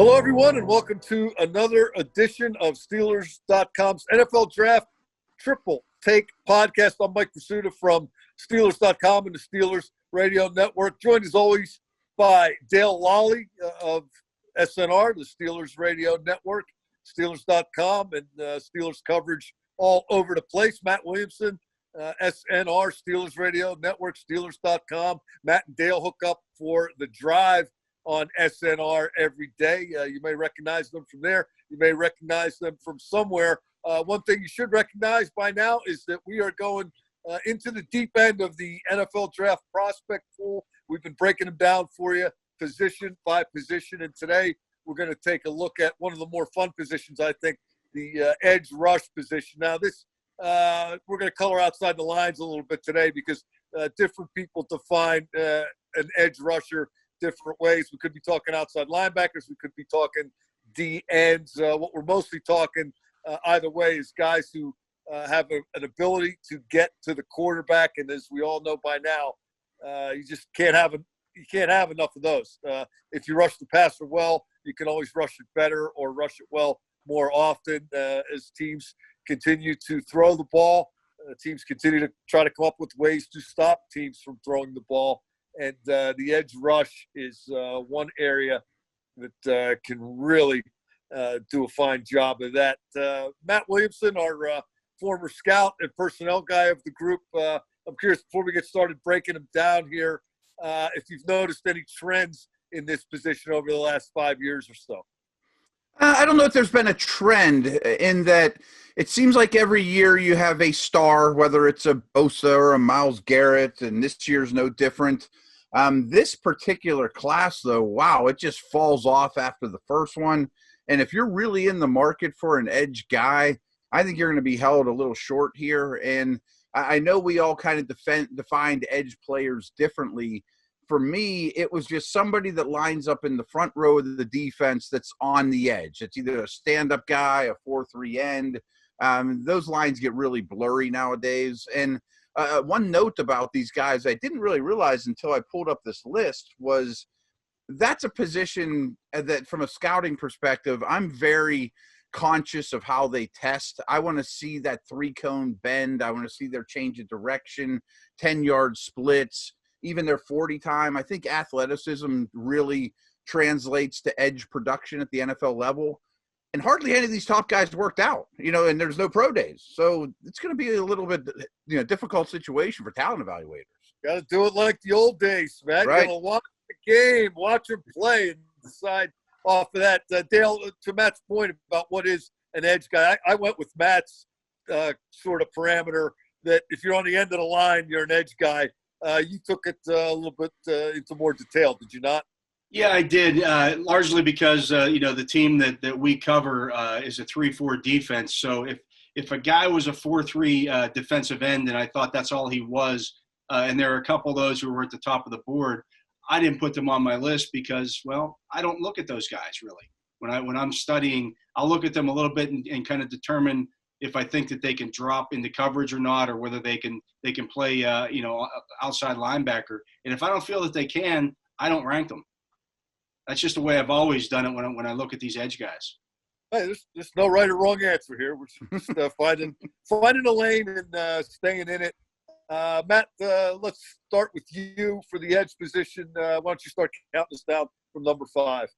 Hello, everyone, and welcome to another edition of Steelers.com's NFL Draft Triple Take podcast. I'm Mike Prisuta from Steelers.com and the Steelers Radio Network, joined as always by Dale Lolley of SNR, the Steelers Radio Network, Steelers.com, and Steelers coverage all over the place. Matt Williamson, SNR, Steelers Radio Network, Steelers.com. Matt and Dale hook up for the drive on SNR every day. You may recognize them from there. You may recognize them from somewhere. One thing you should recognize by now is that we are going into the deep end of the NFL draft prospect pool. We've been breaking them down for you position by position, and today we're going to take a look at one of the more fun positions, I think, the edge rush position. Now, this we're going to color outside the lines a little bit today because different people define an edge rusher different ways. We could be talking outside linebackers. We could be talking D ends. What we're mostly talking either way is guys who have an ability to get to the quarterback. And as we all know by now, you just can't have enough of those. If you rush the passer well, you can always rush it better or rush it well more often. As teams continue to throw the ball, teams continue to try to come up with ways to stop teams from throwing the ball. And the edge rush is one area that can really do a fine job of that. Matt Williamson, our former scout and personnel guy of the group, I'm curious, before we get started breaking them down here, if you've noticed any trends in this position over the last 5 years or so. I don't know if there's been a trend in that it seems like every year you have a star, whether it's a Bosa or a Myles Garrett, and this year's no different. This particular class, though, wow, it just falls off after the first one. And if you're really in the market for an edge guy, I think you're going to be held a little short here. And I know we all kind of defined edge players differently. For me, it was just somebody that lines up in the front row of the defense that's on the edge. It's either a stand-up guy, a 4-3 end. Those lines get really blurry nowadays. And one note about these guys I didn't really realize until I pulled up this list was that's a position that from a scouting perspective, I'm very conscious of how they test. I want to see that 3-cone bend. I want to see their change of direction, 10-yard splits, even their 40 time. I think athleticism really translates to edge production at the NFL level. And hardly any of these top guys worked out, and there's no pro days. So it's going to be a little bit, difficult situation for talent evaluators. Got to do it like the old days, man. Right. You got to watch the game, watch them play, and decide off of that. Dale, to Matt's point about what is an edge guy, I went with Matt's sort of parameter that if you're on the end of the line, you're an edge guy. You took it a little bit into more detail, did you not? Yeah, I did, largely because, the team that we cover is a 3-4 defense. So if a guy was a 4-3 defensive end and I thought that's all he was, and there are a couple of those who were at the top of the board, I didn't put them on my list because, well, I don't look at those guys really. When I'm studying, I'll look at them a little bit and kind of determine if I think that they can drop into coverage or not, or whether they can play, outside linebacker. And if I don't feel that they can, I don't rank them. That's just the way I've always done it when I look at these edge guys. Hey, there's no right or wrong answer here. We're just finding a lane and staying in it. Matt, let's start with you for the edge position. Why don't you start counting us down from number 5?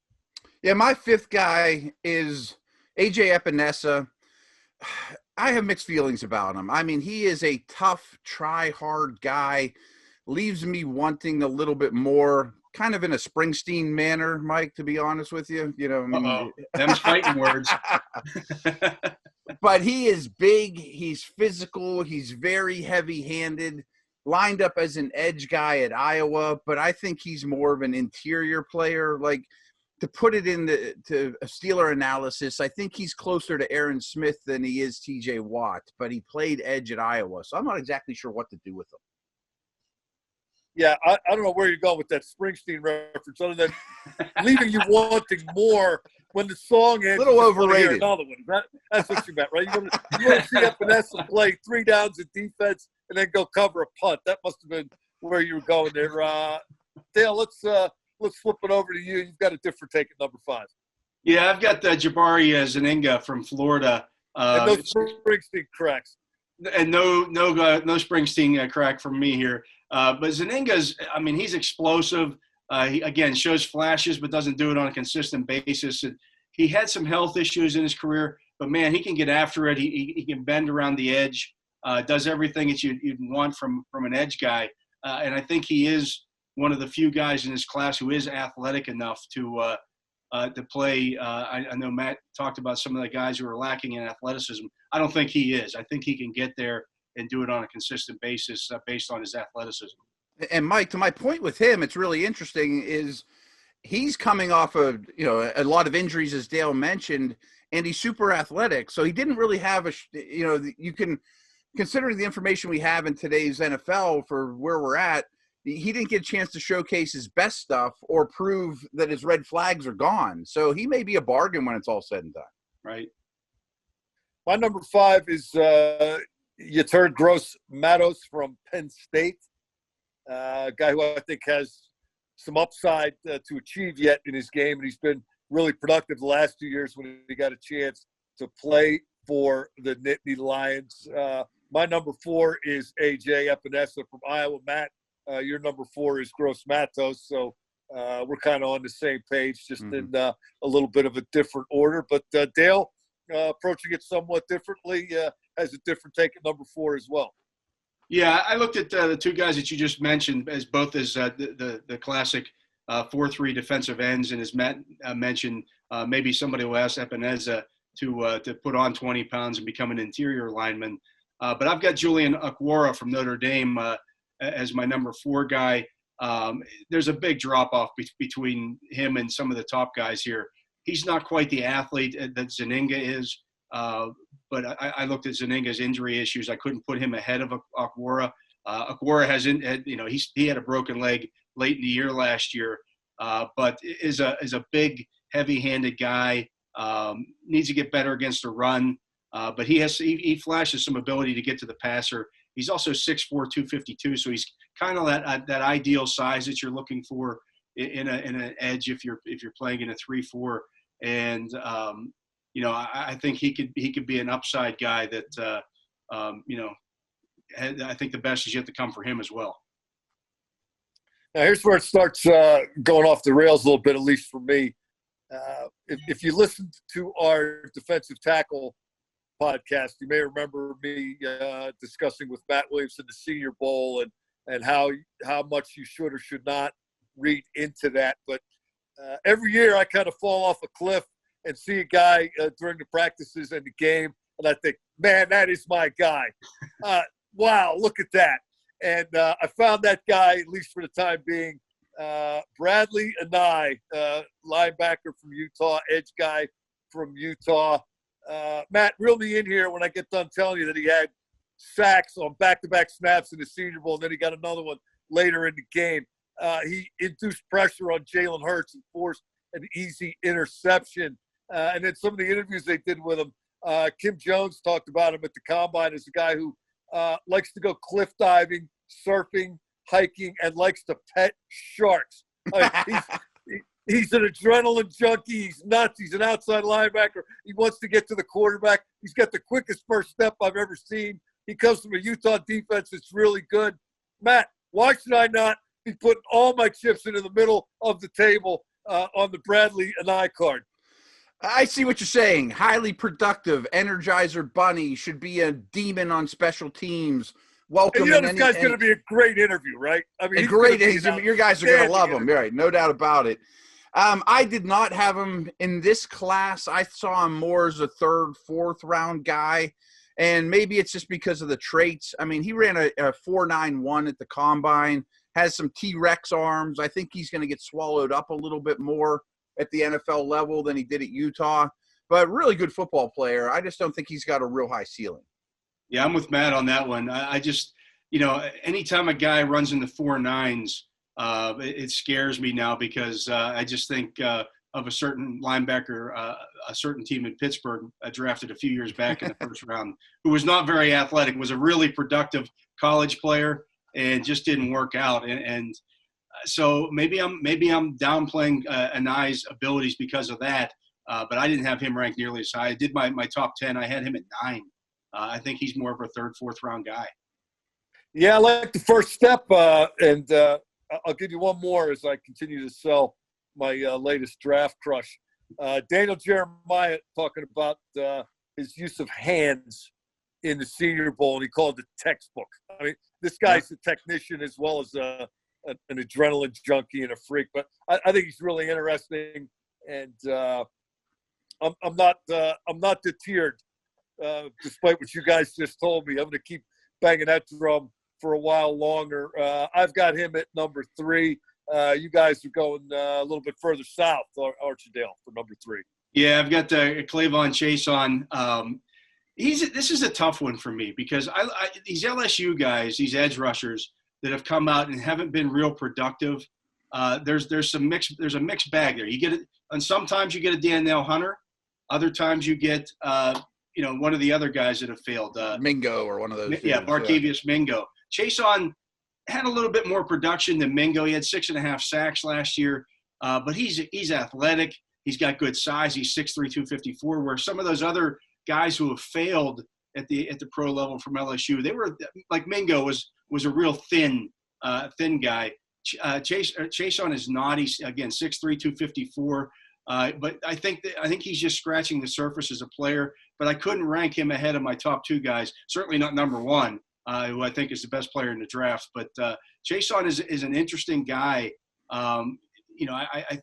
Yeah, my 5th guy is A.J. Epinesa. I have mixed feelings about him. I mean, he is a tough, try-hard guy. Leaves me wanting a little bit more, kind of in a Springsteen manner, Mike, to be honest with you. Them's fighting words. But he is big. He's physical. He's very heavy-handed. Lined up as an edge guy at Iowa, but I think he's more of an interior player. Like, to put it into a Steeler analysis, I think he's closer to Aaron Smith than he is T.J. Watt, but he played edge at Iowa, so I'm not exactly sure what to do with him. Yeah, I don't know where you're going with that Springsteen reference, other than leaving you wanting more when the song ends. A little overrated. Another one. That's what you meant, right? You want to see Epinesa play 3 downs of defense and then go cover a punt. That must have been where you were going there. Dale, let's flip it over to you. You've got a different take at number 5. Yeah, I've got Jabari Zaninga from Florida. And those Springsteen cracks. And no Springsteen crack from me here. But Zaninga's, I mean, he's explosive. He, again, shows flashes but doesn't do it on a consistent basis. And he had some health issues in his career, but, man, he can get after it. He can bend around the edge, does everything that you'd want from an edge guy. And I think he is one of the few guys in this class who is athletic enough to play. I know Matt talked about some of the guys who are lacking in athleticism. I don't think he is. I think he can get there and do it on a consistent basis based on his athleticism. And Mike, to my point with him, it's really interesting is he's coming off of, a lot of injuries, as Dale mentioned, and he's super athletic. So he didn't really have you can consider the information we have in today's NFL for where we're at. He didn't get a chance to showcase his best stuff or prove that his red flags are gone. So he may be a bargain when it's all said and done. Right. My number 5 is Yetur Gross-Matos from Penn State. A guy who I think has some upside to achieve yet in his game, and he's been really productive the last 2 years when he got a chance to play for the Nittany Lions. My number 4 is A.J. Epinesa from Iowa. Matt, your number 4 is Gross-Matos, so we're kind of on the same page, just in a little bit of a different order. But Dale, approaching it somewhat differently, has a different take at number 4 as well. Yeah, I looked at the two guys that you just mentioned as both as the classic 4-3 defensive ends, and as Matt mentioned, maybe somebody will ask Epinesa to put on 20 pounds and become an interior lineman. But I've got Julian Okwara from Notre Dame as my number 4 guy. There's a big drop-off between him and some of the top guys here. He's not quite the athlete that Zaninga is. But I looked at Zaninga's injury issues. I couldn't put him ahead of Okwara. Okwara he had a broken leg late in the year last year, but is a big, heavy-handed guy. Needs to get better against the run, but he flashes some ability to get to the passer. He's also 6'4", 252, so he's kind of that ideal size that you're looking for in an edge if you're playing in a 3-4. And I think he could be an upside guy that I think the best is yet to come for him as well. Now here's where it starts going off the rails a little bit, at least for me. If you listened to our defensive tackle podcast, you may remember me discussing with Matt Williamson the Senior Bowl and how much you should or should not read into that. But every year I kind of fall off a cliff and see a guy during the practices and the game, and I think, man, that is my guy. Wow, look at that. And I found that guy, at least for the time being, Bradley Anai, linebacker from Utah, edge guy from Utah. Matt, reel me in here when I get done telling you that he had sacks on back-to-back snaps in the Senior Bowl, and then he got another one later in the game. He induced pressure on Jalen Hurts and forced an easy interception. And then some of the interviews they did with him, Kim Jones talked about him at the Combine as a guy who likes to go cliff diving, surfing, hiking, and likes to pet sharks. He's an adrenaline junkie. He's nuts. He's an outside linebacker. He wants to get to the quarterback. He's got the quickest first step I've ever seen. He comes from a Utah defense that's really good. Matt, why should I not be putting all my chips into the middle of the table on the Bradley Anai card? I see what you're saying. Highly productive, Energizer Bunny, should be a demon on special teams. Welcome. And this guy's going to be a great interview, right? I mean, your guys are going to love him, right? No doubt about it. I did not have him in this class. I saw him more as a 3rd, 4th round guy, and maybe it's just because of the traits. I mean, he ran a 4.91 at the Combine, has some T-Rex arms. I think he's going to get swallowed up a little bit more at the NFL level than he did at Utah, but really good football player. I just don't think he's got a real high ceiling. Yeah, I'm with Matt on that one. I just, anytime a guy runs in the 4.9s, it scares me now because I just think of a certain linebacker, a certain team in Pittsburgh drafted a few years back in the first round, who was not very athletic, was a really productive college player, and just didn't work out. And so maybe I'm downplaying Anai's abilities because of that. but I didn't have him ranked nearly as high. I did my top 10. I had him at 9. I think he's more of a third, fourth round guy. Yeah, I like the first step, and I'll give you one more as I continue to sell my latest draft crush. Daniel Jeremiah talking about his use of hands in the Senior Bowl, and he called it textbook. I mean, this guy's a technician as well as an adrenaline junkie and a freak, but I think he's really interesting, and I'm not deterred, despite what you guys just told me. I'm going to keep banging that drum for a while longer. I've got him at number 3. You guys are going a little bit further south, Archidale, for number 3. Yeah, I've got Clavon Chase on. This is a tough one for me because these LSU guys, these edge rushers that have come out and haven't been real productive. There's a mixed bag there. You get it, and sometimes you get a Danielle Hunter, other times you get one of the other guys that have failed. Mingo or one of those. Yeah, Barkevius Mingo. Chason had a little bit more production than Mingo. He had 6.5 sacks last year, but he's athletic. He's got good size. He's 6'3", 254. Where some of those other guys who have failed at the pro level from LSU, they were like Mingo was a real thin guy. Chason is not. He's again 6'3", 254. But I think he's just scratching the surface as a player. But I couldn't rank him ahead of my top 2 guys. Certainly not number 1, who I think is the best player in the draft. But Chason is an interesting guy. I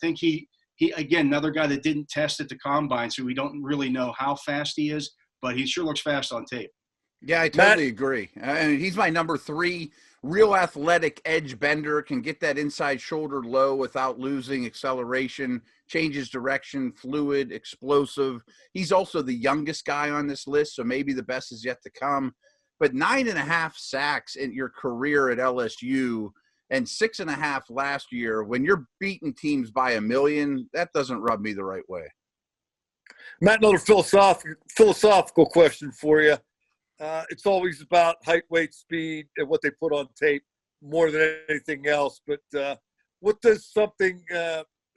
think he again, another guy that didn't test at the combine, so we don't really know how fast he is, but he sure looks fast on tape. Yeah, I totally agree. He's my number 3. Real athletic edge bender, can get that inside shoulder low without losing acceleration, changes direction, fluid, explosive. He's also the youngest guy on this list, so maybe the best is yet to come. But 9.5 sacks in your career at LSU and 6.5 last year, when you're beating teams by 1 million, that doesn't rub me the right way. Matt, another philosophical question for you. It's always about height, weight, speed, and what they put on tape more than anything else. But what does something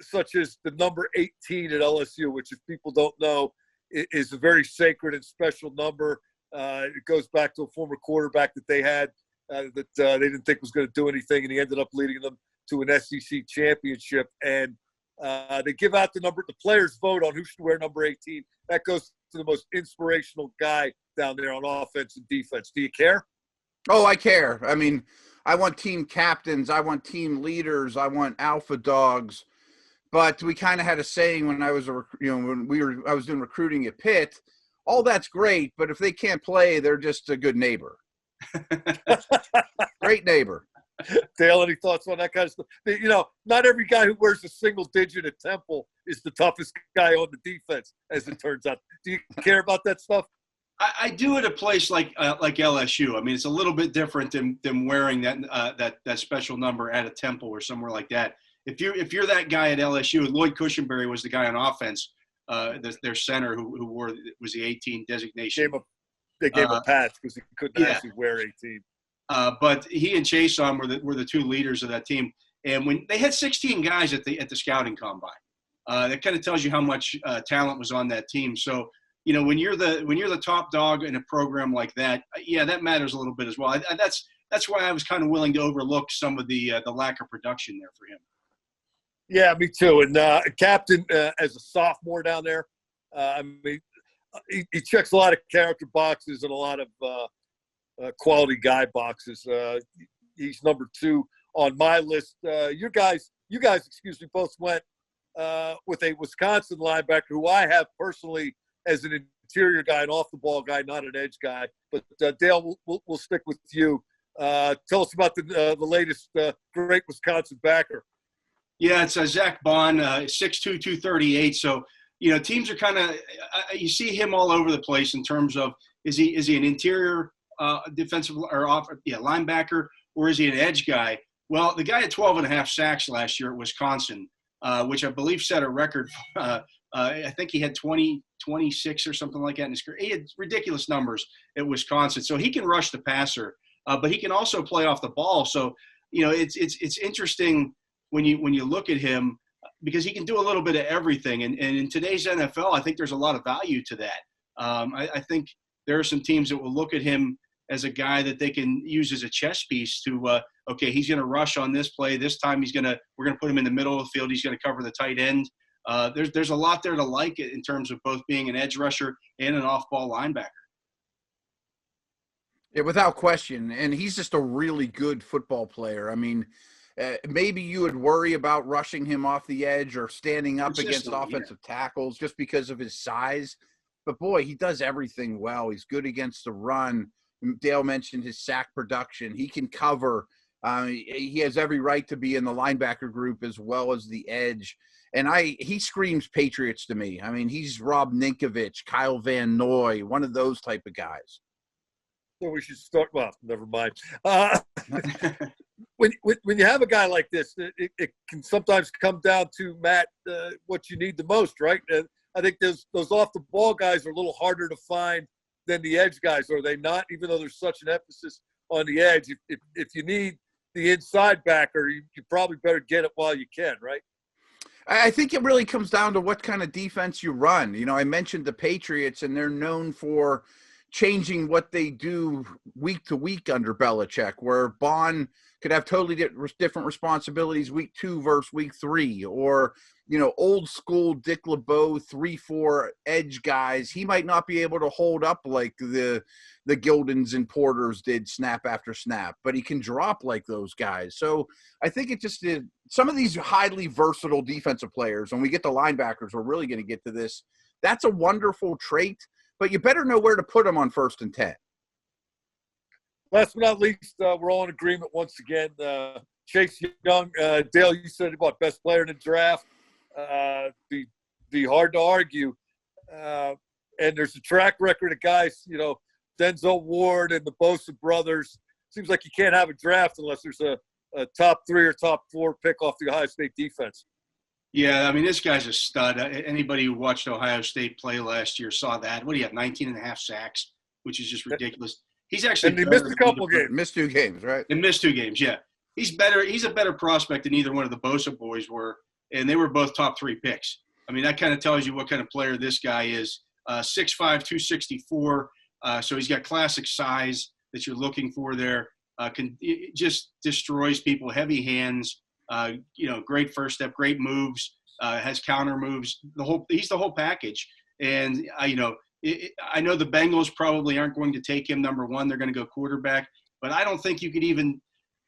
such as the number 18 at LSU, which if people don't know, is a very sacred and special number. It goes back to a former quarterback that they had that they didn't think was going to do anything, and he ended up leading them to an SEC championship. And they give out the number. The players vote on who should wear number 18. That goes to the most inspirational guy down there on offense and defense. Do you care? Oh, I care. I mean, I want team captains. I want team leaders. I want alpha dogs. But we kind of had a saying when I was, I was doing recruiting at Pitt. All that's great, but if they can't play, they're just a good neighbor. Great neighbor. Dale, any thoughts on that kind of stuff? Not every guy who wears a single digit at Temple is the toughest guy on the defense, as it turns out. Do you care about that stuff? I do at a place like LSU. I mean, it's a little bit different than wearing that special number at a Temple or somewhere like that. If you're that guy at LSU, Lloyd Cushenberry was the guy on offense, their center who was the 18 designation. They gave him a patch because he couldn't actually wear 18. But he and Chason were the 2 leaders of that team. And when they had 16 guys at the scouting combine, that kind of tells you how much talent was on that team. So, when you're the top dog in a program like that, that matters a little bit as well. That's why I was kind of willing to overlook some of the lack of production there for him. Yeah, me too. And captain as a sophomore down there, he checks a lot of character boxes and a lot of quality guy boxes. He's number 2 on my list. You guys, both went with a Wisconsin linebacker who I have personally as an interior guy, an off-the-ball guy, not an edge guy. But Dale, we'll stick with you. Tell us about the latest great Wisconsin backer. Yeah, it's Zach Bond, 6'2", 238. So, teams are kind of you see him all over the place in terms of is he an interior defensive or linebacker, or is he an edge guy? Well, the guy had 12.5 sacks last year at Wisconsin, which I believe set a record. I think he had 26 or something like that in his career. He had ridiculous numbers at Wisconsin. So he can rush the passer, but he can also play off the ball. So, it's interesting when you look at him. because he can do a little bit of everything. And in today's NFL, I think there's a lot of value to that. I think there are some teams that will look at him as a guy that they can use as a chess piece to, okay, he's going to rush on this play. This time we're going to put him in the middle of the field. He's going to cover the tight end. There's a lot there to like it in terms of both being an edge rusher and an off-ball linebacker. Yeah, without question. And he's just a really good football player. I mean, maybe you would worry about rushing him off the edge or standing up against offensive tackles just because of his size. But, boy, he does everything well. He's good against the run. Dale mentioned his sack production. He can cover. He has every right to be in the linebacker group as well as the edge. And he screams Patriots to me. I mean, he's Rob Ninkovich, Kyle Van Noy, one of those type of guys. So we should start. Well, never mind. When you have a guy like this, it can sometimes come down to, Matt, what you need the most, right? I think those off the ball guys are a little harder to find than the edge guys, are they not? Even though there's such an emphasis on the edge, if you need the inside backer, you probably better get it while you can, right? I think it really comes down to what kind of defense you run. You know, I mentioned the Patriots, and they're known for changing what they do week to week under Belichick, where Bond could have totally different responsibilities week 2 versus week 3, or, you know, old school Dick LeBeau 3-4 edge guys. He might not be able to hold up like the Gildens and Porters did snap after snap, but he can drop like those guys. So I think it just is some of these highly versatile defensive players. When we get to linebackers, we're really going to get to this. That's a wonderful trait, but you better know where to put them on 1st and 10. Last but not least, we're all in agreement once again. Chase Young, Dale, you said about best player in the draft. Be hard to argue. And there's a track record of guys, you know, Denzel Ward and the Bosa brothers. Seems like you can't have a draft unless there's a top 3 or top 4 pick off the Ohio State defense. Yeah, I mean, this guy's a stud. Anybody who watched Ohio State play last year saw that. What do you have, 19 and a half sacks, which is just ridiculous. He's actually – and he missed a couple games. Missed 2 games, right? And missed 2 games, yeah. He's better. He's a better prospect than either one of the Bosa boys were, and they were both top 3 picks. I mean, that kind of tells you what kind of player this guy is. 6'5", 264, so he's got classic size that you're looking for there. It just destroys people, heavy hands, you know, great first step, great moves, has counter moves. He's the whole package. And, you know, I know the Bengals probably aren't going to take him number 1. They're going to go quarterback. But I don't think you could even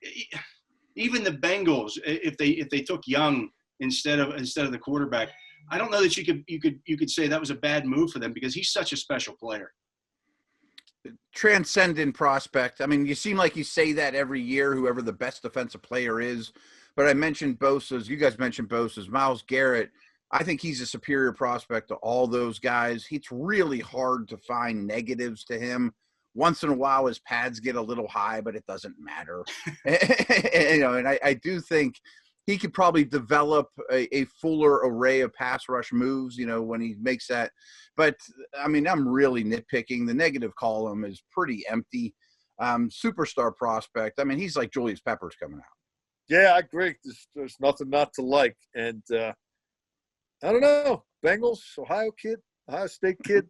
the Bengals, if they took Young instead of the quarterback, I don't know that you could say that was a bad move for them because he's such a special player. Transcendent prospect. I mean, you seem like you say that every year, whoever the best defensive player is. But I mentioned Bosa's. You guys mentioned Bosa's. Myles Garrett, I think he's a superior prospect to all those guys. It's really hard to find negatives to him. Once in a while, his pads get a little high, but it doesn't matter. You know, and I do think he could probably develop a fuller array of pass rush moves, you know, when he makes that. But, I mean, I'm really nitpicking. The negative column is pretty empty. Superstar prospect. I mean, he's like Julius Peppers coming out. Yeah, I agree. There's nothing not to like. And I don't know. Bengals, Ohio State kid.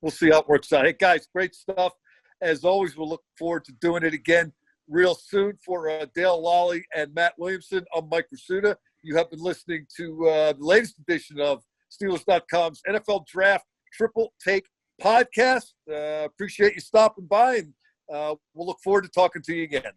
We'll see how it works out. Hey, guys, great stuff. As always, we'll look forward to doing it again real soon. For Dale Lolley and Matt Williamson, I'm Mike Prisuta. You have been listening to the latest edition of Steelers.com's NFL Draft Triple Take podcast. Appreciate you stopping by, and we'll look forward to talking to you again.